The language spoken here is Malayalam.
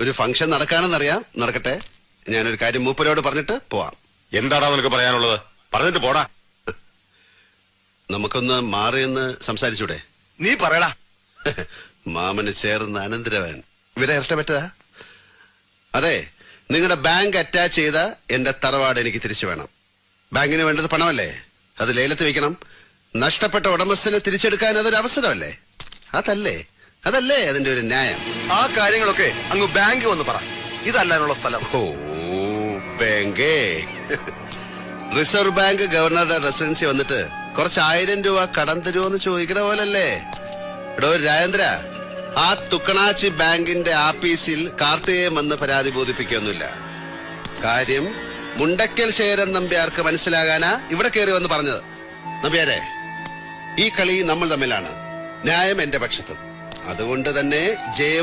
ഒരു ഫംഗ്ഷൻ നടക്കാണെന്നറിയാം. നടക്കട്ടെ. ഞാനൊരു കാര്യം മൂപ്പരോട് പറഞ്ഞിട്ട് പോവാം. എന്താടാ നിനക്ക് പറയാനുള്ളത്? പറഞ്ഞിട്ട് പോടാ. നമുക്കൊന്ന് മാറിയെന്ന് സംസാരിച്ചൂടെ? നീ പറയടാ. മാമന് ചേർന്ന് അനന്തരവൻ ഇവരെ ഇഷ്ടപ്പെട്ടതാ. അതെ, നിങ്ങളുടെ ബാങ്ക് അറ്റാച്ച് ചെയ്ത എന്റെ തറവാട് എനിക്ക് തിരിച്ചു വേണം. ബാങ്കിന് വേണ്ടത് പണമല്ലേ? അത് ലേലത്ത് വെക്കണം. നഷ്ടപ്പെട്ട ഉടമസ്ഥനെ തിരിച്ചെടുക്കാൻ അതൊരു അവസരമല്ലേ? അതല്ലേ അതിന്റെ ഒരു ന്യായം. ആ കാര്യങ്ങളൊക്കെ അങ്ങ് ബാങ്ക് വന്ന് പറ. ഇതല്ലാനുള്ള സ്ഥലം. ഓ, ബാങ്കേ. റിസർവ് ബാങ്ക് ഗവർണറുടെ റെസിഡൻസി വന്നിട്ട് കുറച്ച് 1000 രൂപ കടം തരുമോന്ന് ചോദിക്കണ പോലല്ലേ? എടോ രാജേന്ദ്ര, ആ തുക്കണാച്ചി ബാങ്കിന്റെ ആപ്പീസിൽ കാർത്തികേയൻ വന്ന് പരാതി ബോധിപ്പിക്കൊന്നുമില്ല. കാര്യം മുണ്ടക്കൽ ശേരൻ നമ്പ്യാർക്ക് മനസ്സിലാകാനാ ഇവിടെ കയറി വന്ന് പറഞ്ഞത്. നമ്പ്യാരെ, ഈ കളി നമ്മൾ തമ്മിലാണ്. ന്യായം എന്റെ പക്ഷത്തും. അതുകൊണ്ട് തന്നെ ജയ